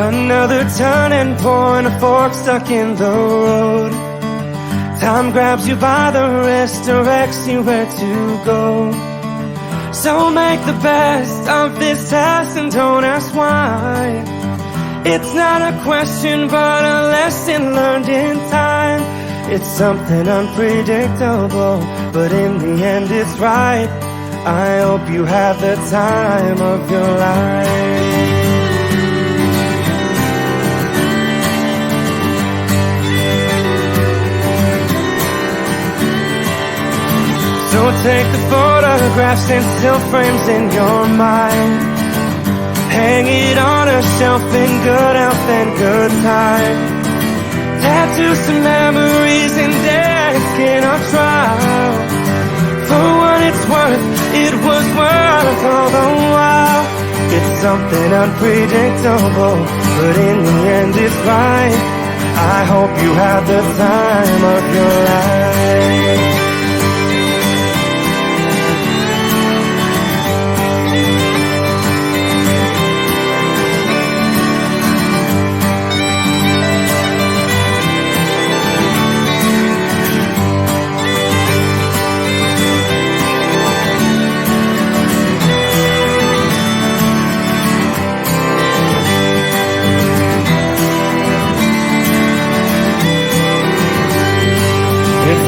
Another turning point, a fork stuck in the road. Time grabs you by the wrist, directs you where to go. So make the best of this test and don't ask why. It's not a question but a lesson learned in time. It's something unpredictable, but in the end it's right. I hope you have the time of your life. So take the photographs and still frames in your mind. Hang it on a shelf in good health and good time. Tattoo some memories and desk in our trial. For what it's worth, it was worth all the while. It's something unpredictable, but in the end it's right. I hope you have the time of your life.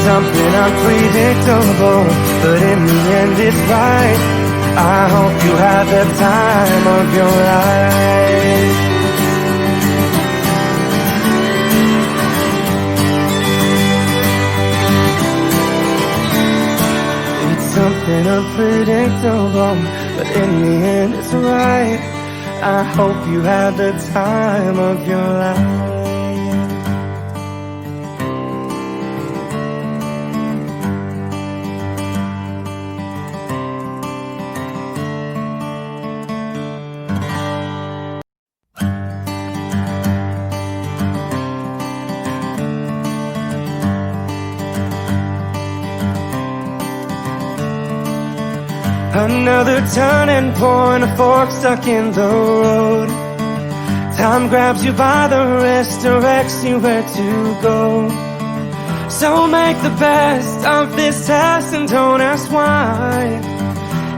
Something unpredictable, but in the end it's right. I hope you have the time of your life. It's something unpredictable, but in the end it's right. I hope you have the time of your life. Another turning point, a fork stuck in the road. Time grabs you by the wrist, directs you where to go. So make the best of this test and don't ask why.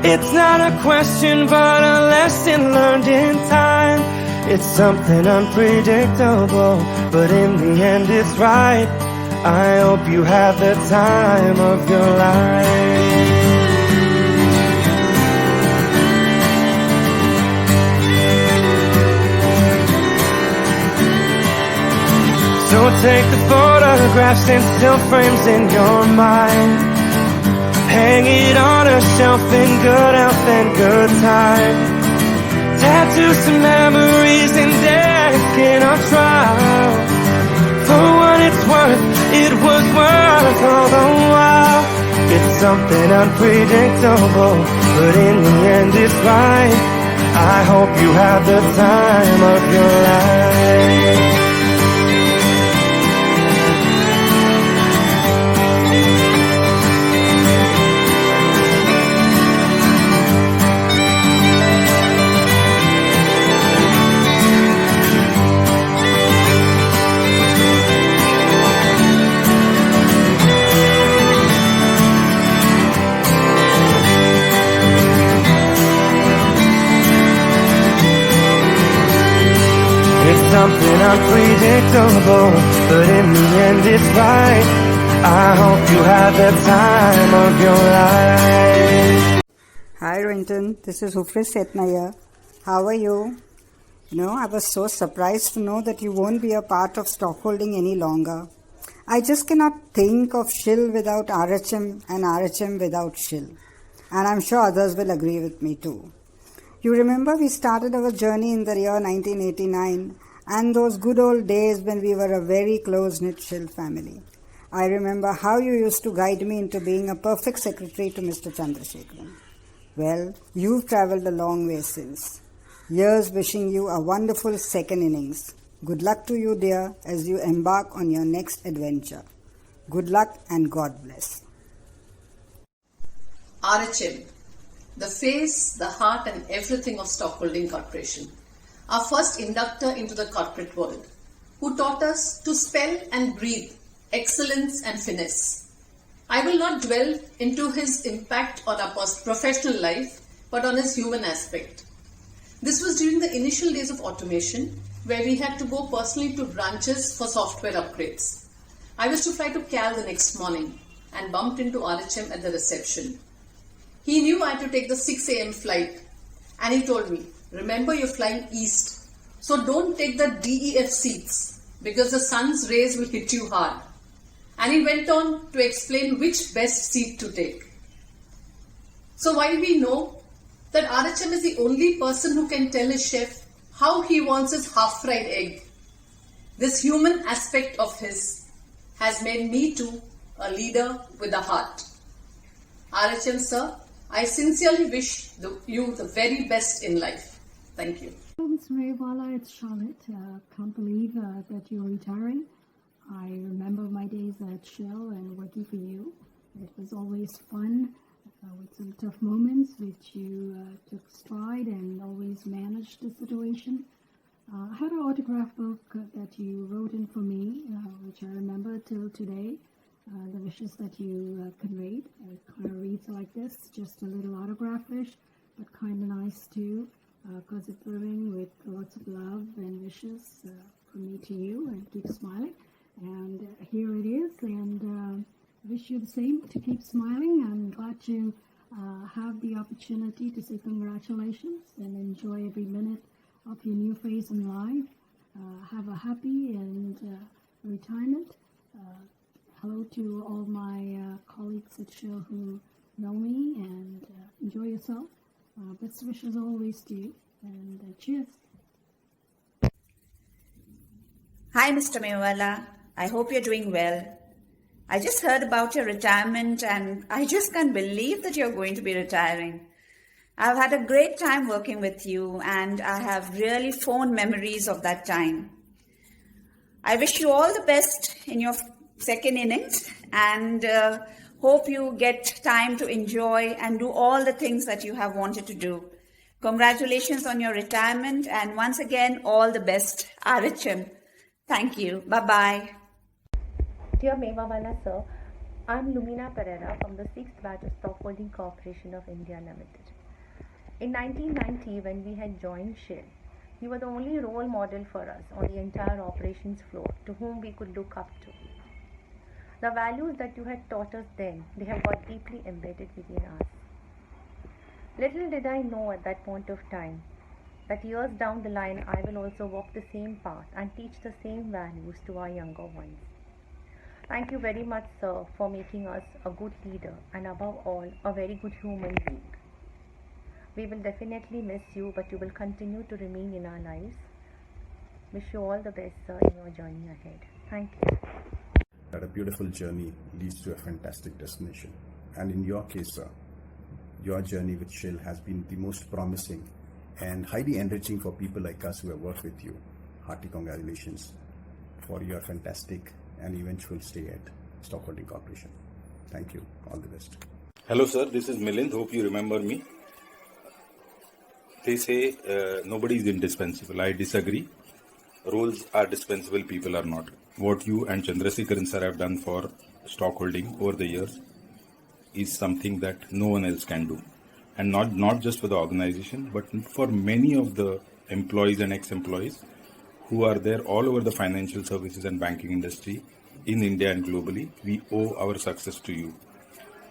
It's not a question but a lesson learned in time. It's something unpredictable, but in the end it's right. I hope you have the time of your life. So take the photographs and still frames in your mind. Hang it on a shelf in good health and good time. Tattoo some memories and desk in our trial. For what it's worth, it was worth all the while. It's something unpredictable, but in the end it's right. I hope you have the time of your life. It's something unpredictable, but in the end it's right. I hope you have the time of your life. Hi Renton, this is Hufris Setnaya. How are you? I was so surprised to know that you won't be a part of stockholding any longer. I just cannot think of Shill without RHM and RHM without Shill. And I'm sure others will agree with me too. You remember we started our journey in the year 1989 and those good old days when we were a very close-knit Shill family. I remember how you used to guide me into being a perfect secretary to Mr. Chandrasekharan. Well, you've travelled a long way since. Years wishing you a wonderful second innings. Good luck to you, dear, as you embark on your next adventure. Good luck and God bless. RHM, the face, the heart and everything of Stockholding Corporation. our first inductor into the corporate world, who taught us to spell and breathe excellence and finesse. I will not dwell into his impact on our professional life, but on his human aspect. This was during the initial days of automation, where we had to go personally to branches for software upgrades. I was to fly to Cal the next morning and bumped into RHM at the reception. He knew I had to take the 6 a.m. flight, and he told me, remember you're flying east, so don't take the DEF seats because the sun's rays will hit you hard. And he went on to explain which best seat to take. So while we know that RHM is the only person who can tell his chef how he wants his half-fried egg, this human aspect of his has made me too a leader with a heart. RHM sir, I sincerely wish you the very best in life. Thank you. Hello, Mr. Meriwala, it's Charlotte. Can't believe that you're retiring. I remember my days at Shell and working for you. It was always fun with some tough moments, which you took stride and always managed the situation. I had an autograph book that you wrote in for me, which I remember till today. The wishes that you conveyed. It kind of reads like this, just a little autograph-ish, but kind of nice too, because it's brimming with lots of love and wishes from me to you, and keep smiling. And here it is, and wish you the same, to keep smiling. I'm glad to have the opportunity to say congratulations and enjoy every minute of your new phase in life. Have a happy and retirement. Hello to all my colleagues at Shell who know me, and enjoy yourself. Best wishes always to you, and cheers. Hi, Mr. Meriwala. I hope you're doing well. I just heard about your retirement, and I just can't believe that you're going to be retiring. I've had a great time working with you, and I have really fond memories of that time. I wish you all the best in your second innings, and hope you get time to enjoy and do all the things that you have wanted to do. Congratulations on your retirement, and once again, all the best, RHM. Thank you. Bye-bye. Dear Meriwala sir, I'm Lumina Pereira from the 6th batch of Stockholding Corporation of India Limited. In 1990, when we had joined Shell, you were the only role model for us on the entire operations floor to whom we could look up to. The values that you had taught us then, they have got deeply embedded within us. Little did I know at that point of time that years down the line I will also walk the same path and teach the same values to our younger ones. Thank you very much, sir, for making us a good leader and above all, a very good human being. We will definitely miss you, but you will continue to remain in our lives. Wish you all the best, sir, in your journey ahead. Thank you. That a beautiful journey leads to a fantastic destination. And in your case, sir, your journey with Shell has been the most promising and highly enriching for people like us who have worked with you. Hearty congratulations for your fantastic and eventual stay at Stockholding Corporation. Thank you. All the best. Hello sir, this is Milind. Hope you remember me. They say nobody is indispensable. I disagree. Roles are dispensable, people are not. What you and Chandrasekharan sir have done for stockholding over the years is something that no one else can do. And not just for the organization, but for many of the employees and ex-employees who are there all over the financial services and banking industry in India and globally. We owe our success to you.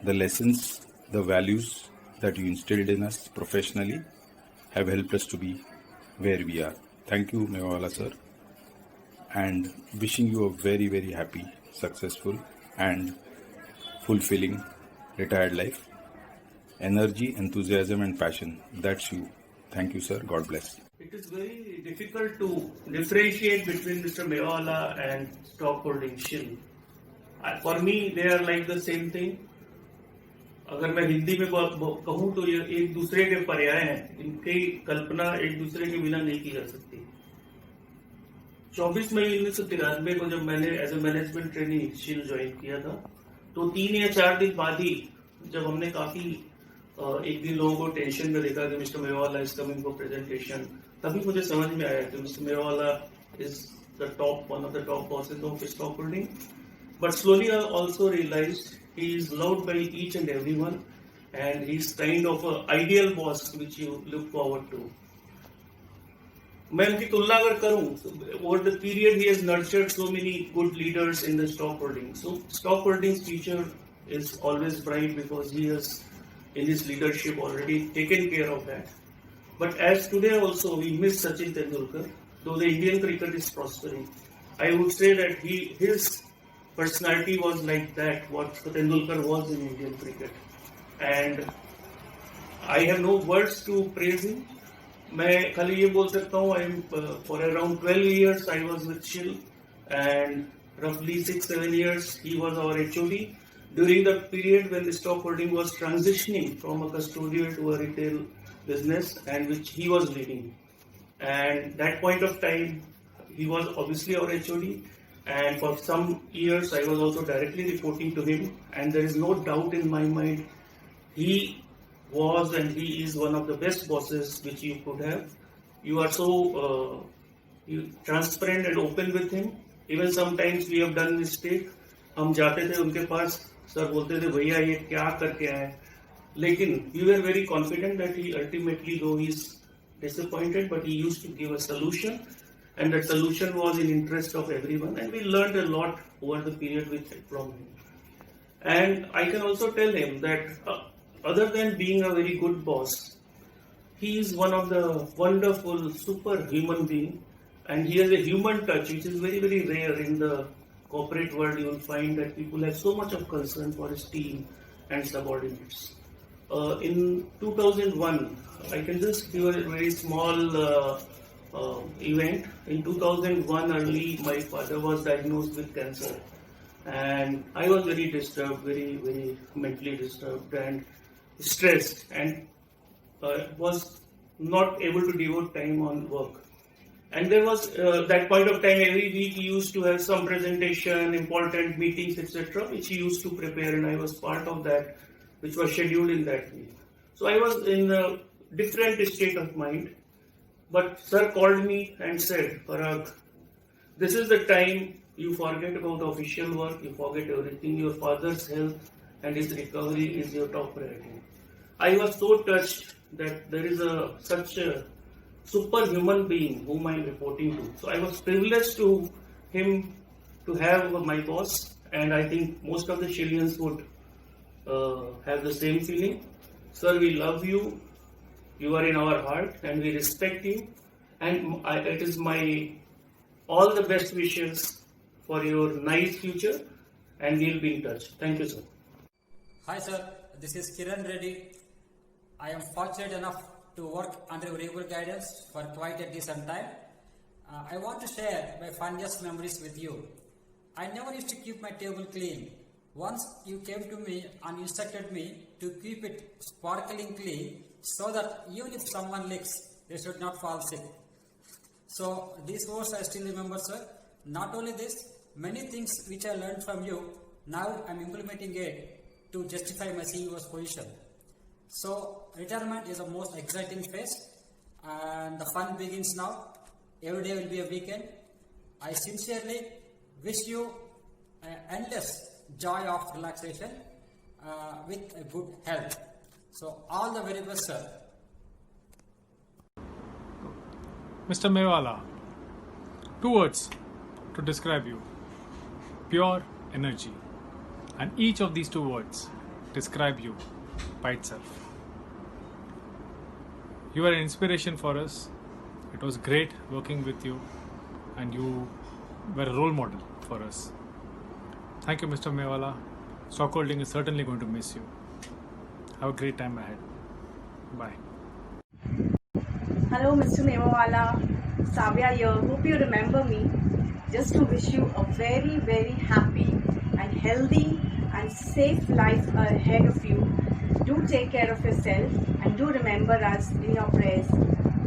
The lessons, the values that you instilled in us professionally have helped us to be where we are. Thank you, Meriwala sir, and wishing you a very, very happy, successful and fulfilling retired life. Energy, enthusiasm and passion, that's you. Thank you sir, God bless. It is very difficult to differentiate between Mr. Meriwala and stockholding Shell. For me, they are like the same thing. अगर मैं हिंदी में कहूँ तो ये एक दूसरे के पर्याय हैं, इनकी कल्पना एक दूसरे के बिना नहीं की जा सकती। 24 मई 1993 को जब मैंने as a management trainee Shell join किया था, तो 3 या 4 दिन बाद ही जब हमने काफी एक दिन लोगों को टेंशन में देखा कि mister Mewala is coming for presentation, तभी मुझे समझ में आया कि mister Mewala is one of the top bosses of stock holding. But slowly I also realized he is loved by each and everyone, and he's kind of an ideal boss which you look forward to. मैं उनकी तुलना अगर करूं, over the period he has nurtured so many good leaders in the stock holding. So stock holding's future is always bright because he has, in his leadership, already taken care of that. But as today also we miss Sachin Tendulkar, though the Indian cricket is prospering. I would say that his personality was like that, what Tendulkar was in Indian cricket. And I have no words to praise him. मैं खाली ये बोल सकता हूँ, for around 12 years I was with Shill, and roughly 6-7 years he was our HOD. During the period when the stock holding was transitioning from a custodial to a retail business, and which he was leading. And that point of time, he was obviously our HOD, and for some years I was also directly reporting to him, and there is no doubt in my mind he was and he is one of the best bosses which you could have. You are so transparent and open with him. Even sometimes we have done mistake. हम जाते थे उनके पास, sir बोलते थे भैया ये क्या करके आए, लेकिन we were very confident that he ultimately, though he is disappointed, but he used to give a solution, and that solution was in interest of everyone, and we learned a lot over the period from him. And I can also tell him that other than being a very good boss, he is one of the wonderful superhuman being, and he has a human touch which is very, very rare in the corporate world. You will find that people have so much of concern for his team and subordinates. In 2001, I can just give a very small event. In 2001 early, my father was diagnosed with cancer, and I was very disturbed, very, very mentally disturbed and stressed, and was not able to devote time on work. And there was that point of time, every week he used to have some presentation, important meetings, etc., which he used to prepare, and I was part of that, which was scheduled in that week. So I was in a different state of mind. But sir called me and said, Parag, this is the time you forget about official work, you forget everything. Your father's health and his recovery is your top priority. I was so touched that there is such a superhuman being whom I am reporting to. So I was privileged to him to have my boss, and I think most of the Chileans would have the same feeling. Sir, we love you. You are in our heart, and we respect you. And it is my all the best wishes for your nice future, and we'll be in touch. Thank you, sir. Hi, sir. This is Kiran Reddy. I am fortunate enough to work under your able guidance for quite a decent time. I want to share my funniest memories with you. I never used to keep my table clean. Once you came to me and instructed me to keep it sparkling clean so that even if someone licks, they should not fall sick. So these words I still remember, sir. Not only this, many things which I learned from you, now I am implementing it to justify my CEO's position. So retirement is the most exciting phase, and the fun begins now. Every day will be a weekend. I sincerely wish you endless joy of relaxation with a good health. So all the very best, sir. Mr. Mewala, 2 words to describe you: pure energy. And each of these 2 words describe you by itself. You are an inspiration for us. It was great working with you, and you were a role model for us. Thank you, Mr. Mewala. Stockholding is certainly going to miss you. Have a great time ahead. Bye. Hello, Mr. Mewala. Savya here. Hope you remember me. Just to wish you a very, very happy and healthy and safe life ahead of you. Do take care of yourself and do remember us in your prayers.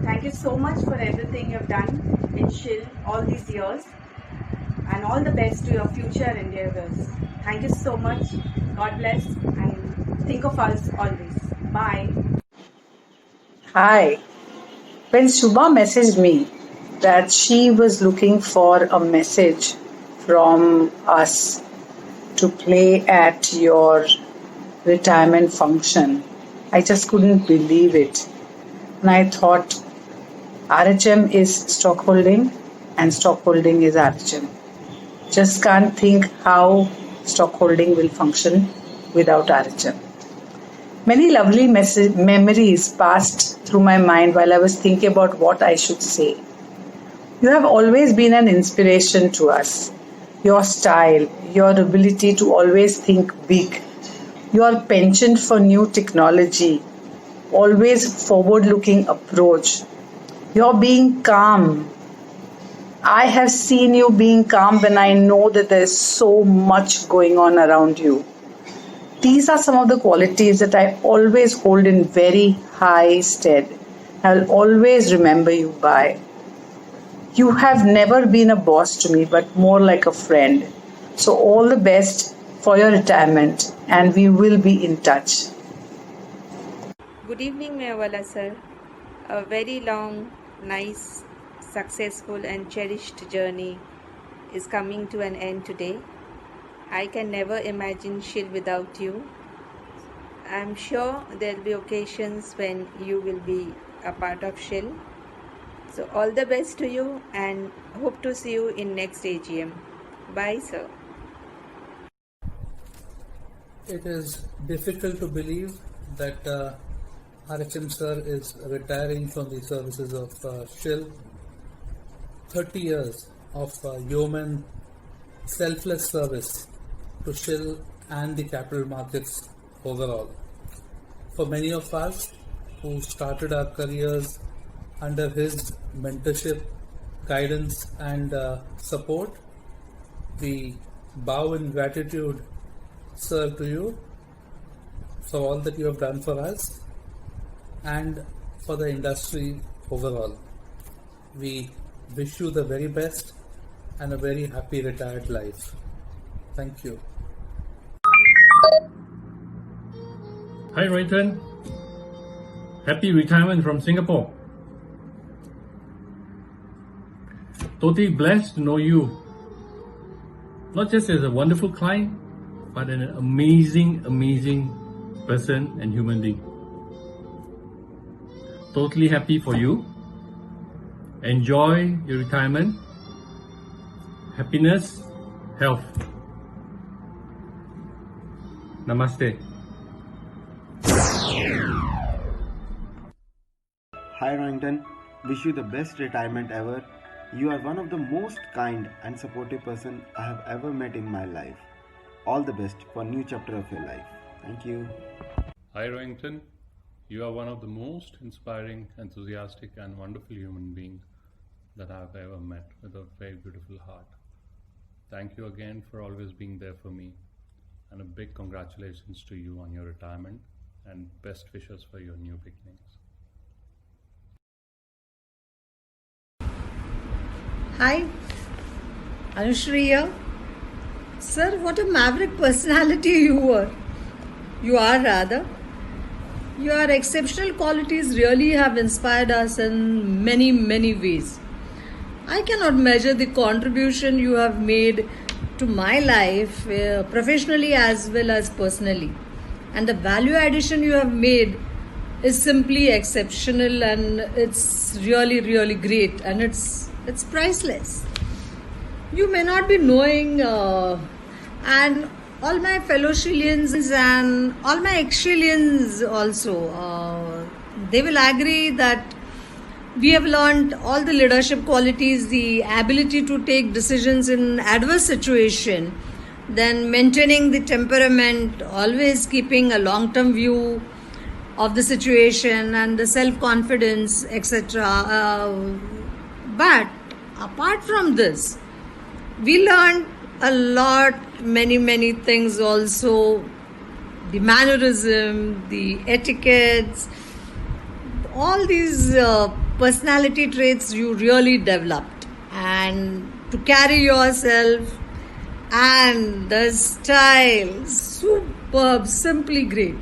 Thank you so much for everything you've done in Shill all these years, and all the best to your future endeavors. Thank you so much. God bless, and think of us always. Bye. Hi, When Shubha messaged me that she was looking for a message from us to play at your retirement function, I just couldn't believe it. And I thought, RHM is stockholding and stockholding is RHM. Just can't think how stockholding will function without RHM. Many lovely memories passed through my mind while I was thinking about what I should say. You have always been an inspiration to us. Your style, your ability to always think big, your penchant for new technology, always forward-looking approach, your being calm. I have seen you being calm when I know that there is so much going on around you. These are some of the qualities that I always hold in very high stead. I'll always remember you by. You have never been a boss to me, but more like a friend. So all the best for your retirement, and we will be in touch. Good evening, Meyawala sir. A very long, nice, successful and cherished journey is coming to an end today. I can never imagine SHIL without you. I'm sure there'll be occasions when you will be a part of SHIL. So all the best to you and hope to see you in next AGM. Bye, sir. It is difficult to believe that RHM sir is retiring from the services of SHIL. 30 years of yeoman selfless service to SHIL and the capital markets overall. For many of us who started our careers under his mentorship, guidance and support, we bow in gratitude, sir, to you for all that you have done for us and for the industry overall. We wish you the very best and a very happy retired life. Thank you. Hi Rohinton, happy retirement from Singapore. Totally blessed to know you, not just as a wonderful client, but an amazing person and human being. Totally happy for you. Enjoy your retirement. Happiness, health. Namaste. Hi Rohinton, wish you the best retirement ever. You are one of the most kind and supportive person I have ever met in my life. All the best for new chapter of your life. Thank you. Hi Rohinton, you are one of the most inspiring, enthusiastic and wonderful human beings that I have ever met with a very beautiful heart. Thank you again for always being there for me, and a big congratulations to you on your retirement and best wishes for your new beginnings. Hi, Anushri here. Sir, what a maverick personality you are rather. Your exceptional qualities really have inspired us in many, many ways. I cannot measure the contribution you have made to my life, professionally as well as personally. And the value addition you have made is simply exceptional, and it's really, really great, and it's priceless. You may not be knowing, and all my fellow Shilians and all my ex-Shilians also, they will agree that we have learned all the leadership qualities, the ability to take decisions in adverse situation, then maintaining the temperament, always keeping a long-term view of the situation, and the self-confidence, etc. But apart from this, we learned a lot, many things also. The mannerism, the etiquettes, all these personality traits you really developed, and to carry yourself, and the style, superb, simply great.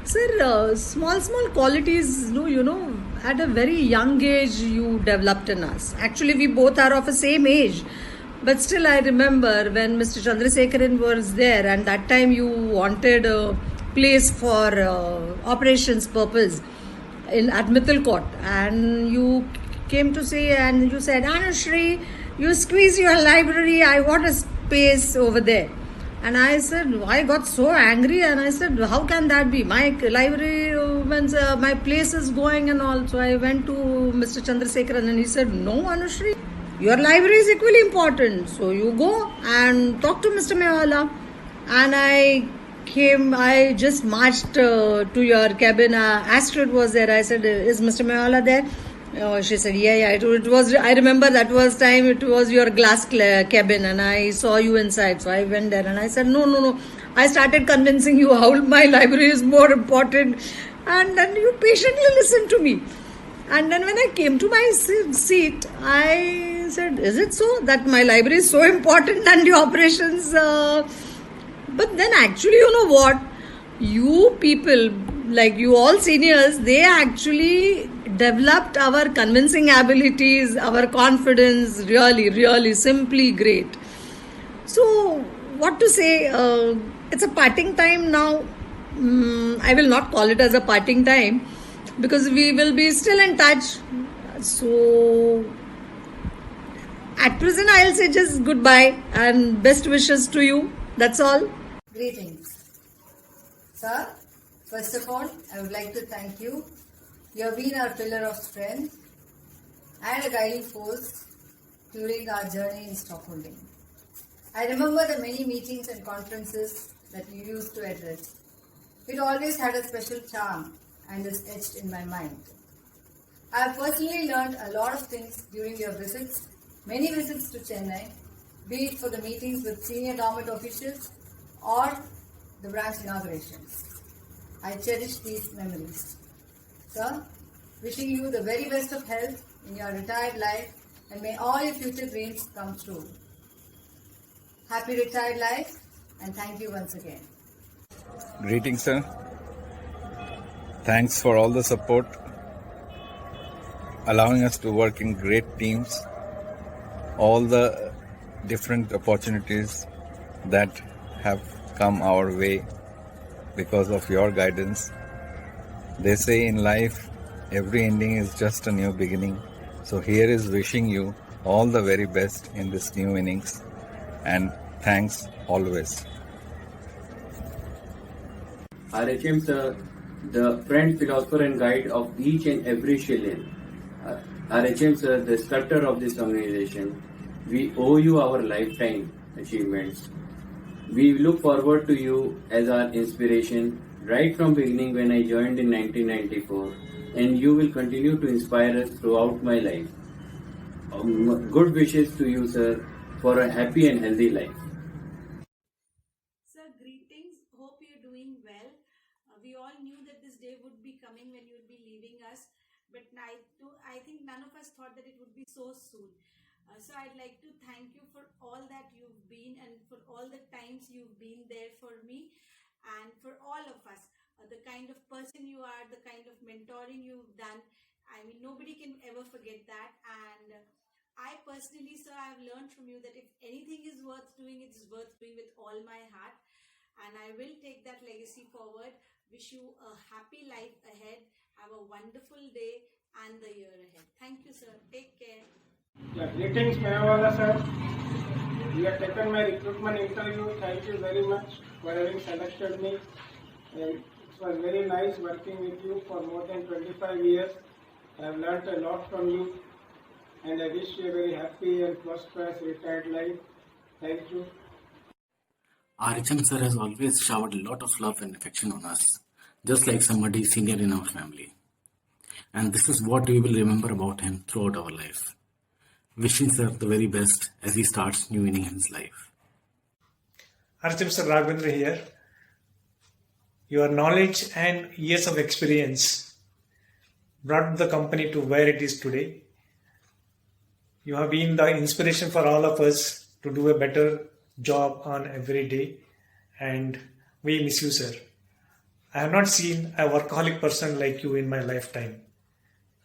Sir, small qualities, at a very young age you developed in us. Actually, we both are of the same age. But still, I remember when Mr. Chandrasekharan was there, and that time you wanted a place for operations purpose at Mithil Court, and you came to say, and you said, Anushri, you squeeze your library, I want a space over there. And I said, I got so angry, and I said, how can that be? My library, my place is going and all. So I went to Mr. Chandrasekharan and he said, no, Anushri, your library is equally important. So you go and talk to Mr. Mewala. And I just marched to your cabin. Astrid was there. I said, is Mr. Mewala there? She said, yeah. It was. I remember that was time. It was your glass cabin, and I saw you inside. So I went there, and I said, no. I started convincing you how my library is more important, and then you patiently listened to me. And then when I came to my seat, I said, is it so that my library is so important and the operations? But then actually, you know what? You people, like you all seniors, they actually developed our convincing abilities, our confidence, really simply great. So what to say, it's a parting time now. I will not call it as a parting time because we will be still in touch. So at present I'll say just goodbye and best wishes to you. That's all. Greetings. Sir, first of all, I would like to thank you. You have been our pillar of strength and a guiding force during our journey in stockholding. I remember the many meetings and conferences that you used to address. It always had a special charm and is etched in my mind. I have personally learned a lot of things during your visits, many visits to Chennai, be it for the meetings with senior government officials or the branch inaugurations. I cherish these memories. Sir, wishing you the very best of health in your retired life and may all your future dreams come true. Happy retired life and thank you once again. Greetings, sir. Thanks for all the support, allowing us to work in great teams, all the different opportunities that have come our way because of your guidance. They say in life, every ending is just a new beginning. So here is wishing you all the very best in this new innings. And thanks always. RHM sir, the friend, philosopher and guide of each and every Chilean. RHM sir, the sculptor of this organization. We owe you our lifetime achievements. We look forward to you as our inspiration right from beginning when I joined in 1994, and you will continue to inspire us throughout my life. Good wishes to you, sir, for a happy and healthy life. Sir, greetings. Hope you're doing well. We all knew that this day would be coming when you would be leaving us, but I think none of us thought that it would be so soon. So I'd like to thank you for all that you've been and for all the times you've been there for me and for all of us. The kind of person you are, the kind of mentoring you've done. I mean, nobody can ever forget that. And I personally, sir, I've learned from you that if anything is worth doing, it's worth doing with all my heart. And I will take that legacy forward. Wish you a happy life ahead. Have a wonderful day and the year ahead. Thank you, sir. Take care. Yeah, greetings, Mewala sir. You have taken my recruitment interview. Thank you very much for having selected me. And it was very nice working with you for more than 25 years. I have learnt a lot from you, and I wish you a very happy and prosperous retired life. Thank you. RHM sir has always showered a lot of love and affection on us, just like somebody senior in our family. And this is what we will remember about him throughout our life. Wishing sir the very best as he starts new inning in his life. RHM Sir Raghavendra here. Your knowledge and years of experience brought the company to where it is today. You have been the inspiration for all of us to do a better job on every day, and we miss you, sir. I have not seen a workaholic person like you in my lifetime.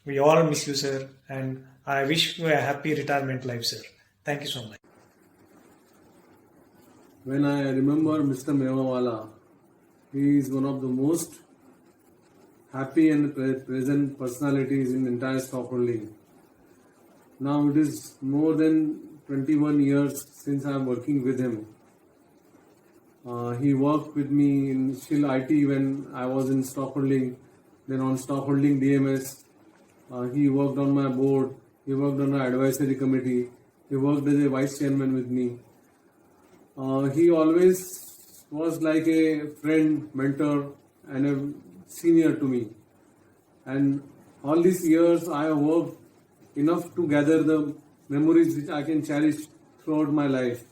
We all miss you, sir, and I wish you a happy retirement life, sir. Thank you so much. When I remember Mr. Mewawala, he is one of the most happy and present personalities in entire stockholding. Now it is more than 21 years since I am working with him. He worked with me in Shill IT when I was in stockholding, then on stockholding DMS. He worked on my board, he worked on my advisory committee, he worked as a vice chairman with me. He always was like a friend, mentor and a senior to me. And all these years I have worked enough to gather the memories which I can cherish throughout my life.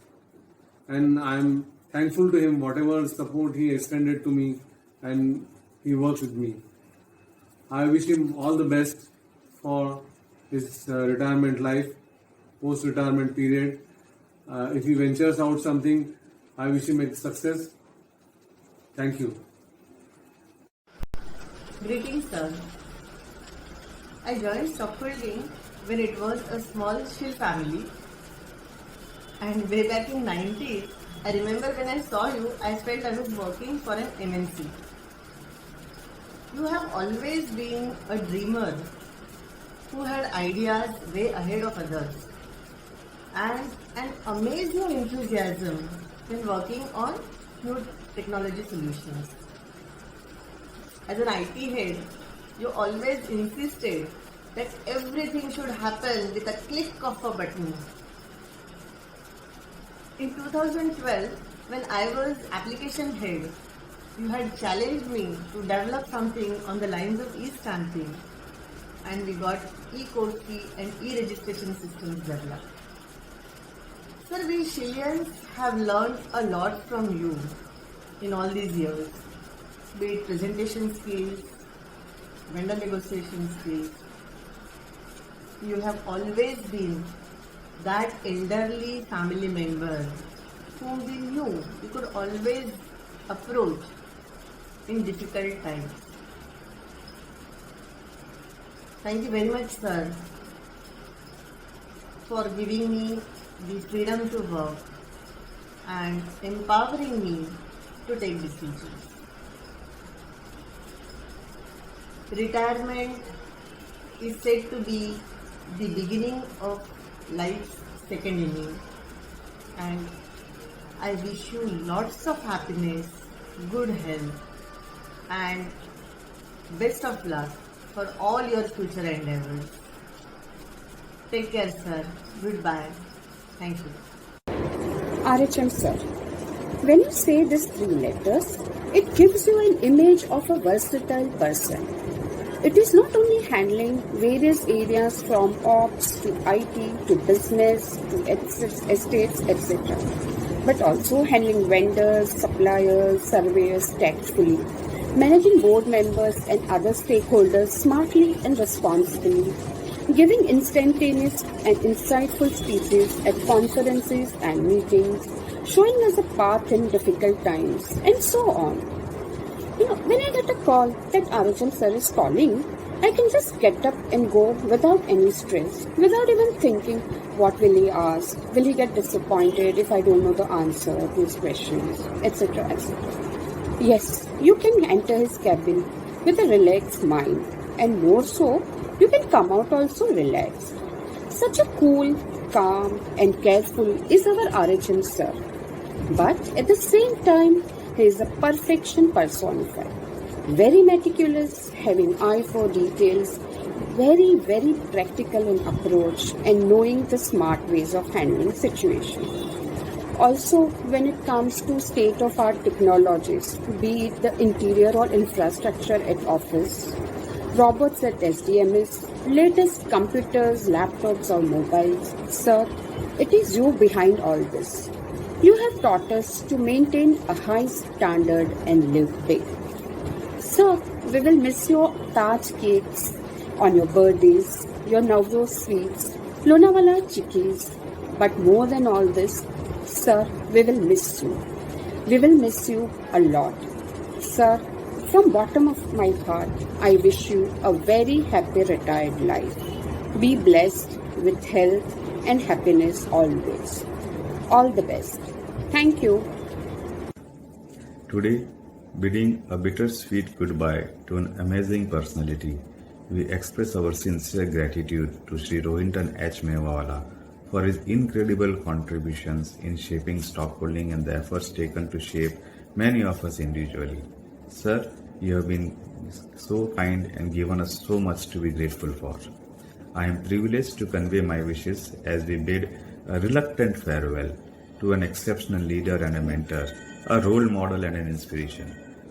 And I am thankful to him whatever support he extended to me and he works with me. I wish him all the best for his retirement life, post-retirement period. If he ventures out something, I wish him a success. Thank you. Greetings, sir. I joined stockholding when it was a small Shill family. And way back in 90s, I remember when I saw you, I felt I was working for an MNC. You have always been a dreamer who had ideas way ahead of others and an amazing enthusiasm when working on new technology solutions. As an IT head, you always insisted that everything should happen with a click of a button. In 2012, when I was application head, you had challenged me to develop something on the lines of e-stamping, and we got e-code key and e-registration systems developed. Sir, we Shillians have learned a lot from you in all these years, be it presentation skills, vendor negotiation skills. You have always been that elderly family member whom we knew we could always approach in difficult times. Thank you very much, sir, for giving me the freedom to work and empowering me to take decisions. Retirement is said to be the beginning of life's second inning, and I wish you lots of happiness, good health and best of luck for all your future endeavors. Take care, sir. Goodbye. Thank you. RHM sir, when you say these three letters, it gives you an image of a versatile person. It is not only handling various areas from ops to IT to business to estates, etc., but also handling vendors, suppliers, surveyors tactfully, managing board members and other stakeholders smartly and responsibly, giving instantaneous and insightful speeches at conferences and meetings, showing us a path in difficult times, and so on. When I get a call that RHM sir is calling, I can just get up and go without any stress, without even thinking, what will he ask? Will he get disappointed if I don't know the answer to his questions, etc., etc. Yes, you can enter his cabin with a relaxed mind, and more so, you can come out also relaxed. Such a cool, calm and careful is our RHM sir. But at the same time, he is a perfection personified. Very meticulous, having eye for details, very, very practical in approach and knowing the smart ways of handling situations. Also, when it comes to state-of-art technologies, be it the interior or infrastructure at office, robots at SDMS, latest computers, laptops or mobiles, sir, it is you behind all this. You have taught us to maintain a high standard and live big. Sir, we will miss your Taj cakes on your birthdays, your Navro sweets, Lonavala chickies, but more than all this, sir, we will miss you. We will miss you a lot. Sir, From bottom of my heart, I wish you a very happy retired life. Be blessed with health and happiness always. All the best. Thank you. Today, bidding a bittersweet goodbye to an amazing personality, we express our sincere gratitude to Sri Rohinton H. Mewala for his incredible contributions in shaping stockholding and the efforts taken to shape many of us individually. Sir, you have been so kind and given us so much to be grateful for. I am privileged to convey my wishes as we bid a reluctant farewell to an exceptional leader and a mentor, a role model and an inspiration.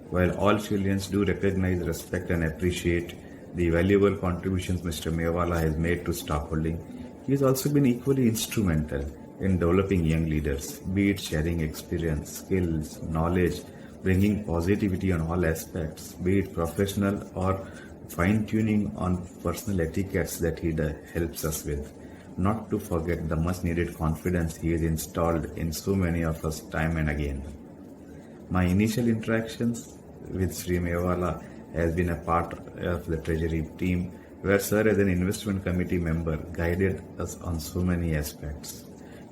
While all Chileans do recognize, respect and appreciate the valuable contributions Mr. Mewala has made to stockholding, he has also been equally instrumental in developing young leaders, be it sharing experience, skills, knowledge, bringing positivity on all aspects, be it professional or fine-tuning on personal etiquettes that he helps us with. Not to forget the much-needed confidence he has installed in so many of us time and again. My initial interactions with Sri Mewala has been a part of the Treasury team where Sir as an investment committee member guided us on so many aspects,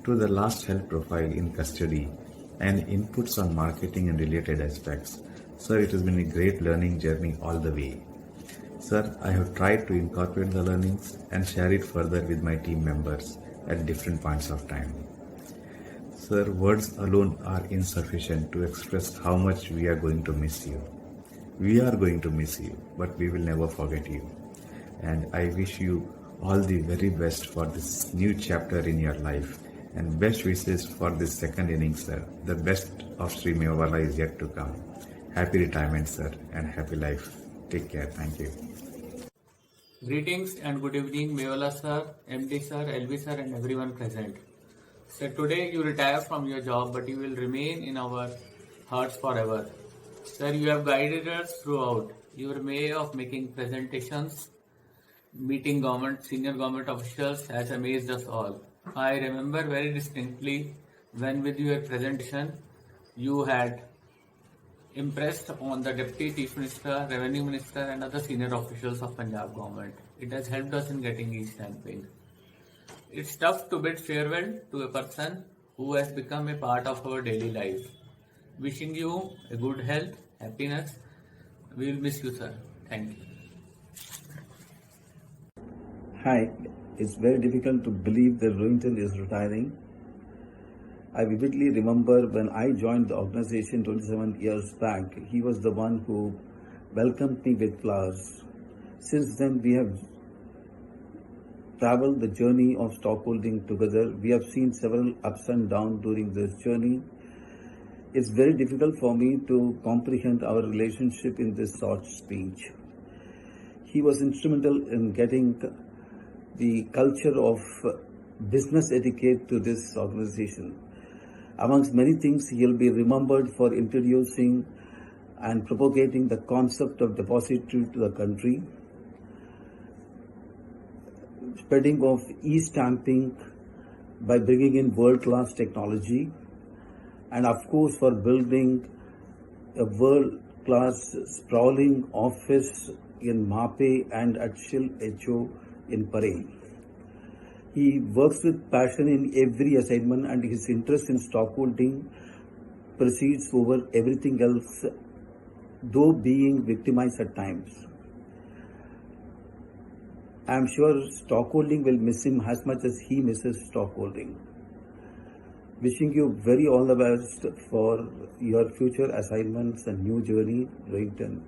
to the last health profile in custody and inputs on marketing and related aspects. Sir, it has been a great learning journey all the way. Sir, I have tried to incorporate the learnings and share it further with my team members at different points of time. Sir, words alone are insufficient to express how much we are going to miss you. We are going to miss you, but we will never forget you. And I wish you all the very best for this new chapter in your life, and best wishes for this second innings, sir. The best of Sri Mewala is yet to come. Happy retirement, sir, and happy life. Take care. Thank you. Greetings and good evening, Mewala sir, MD sir, LV sir, and everyone present. Sir, today you retire from your job, but you will remain in our hearts forever. Sir, you have guided us throughout. Your way of making presentations, meeting senior government officials has amazed us all. I remember very distinctly when with your presentation, you had impressed on the Deputy Chief Minister, Revenue Minister and other senior officials of Punjab government. It has helped us in getting e-stamping. It's tough to bid farewell to a person who has become a part of our daily life. Wishing you a good health, happiness. We will miss you, sir. Thank you. Hi, it's very difficult to believe that Rohinton is retiring. I vividly remember when I joined the organization 27 years back, he was the one who welcomed me with flowers. Since then, we have traveled the journey of stockholding together. We have seen several ups and downs during this journey. It's very difficult for me to comprehend our relationship in this short speech. He was instrumental in getting the culture of business etiquette to this organization. Amongst many things, he'll be remembered for introducing and propagating the concept of depository to the country, spreading of e-stamping by bringing in world-class technology, and of course for building a world-class sprawling office in MAPE and at Shil HO in Parel. He works with passion in every assignment, and his interest in stockholding precedes over everything else, though being victimized at times. I am sure stockholding will miss him as much as he misses stockholding. Wishing you very all the best for your future assignments and new journey, Rohinton.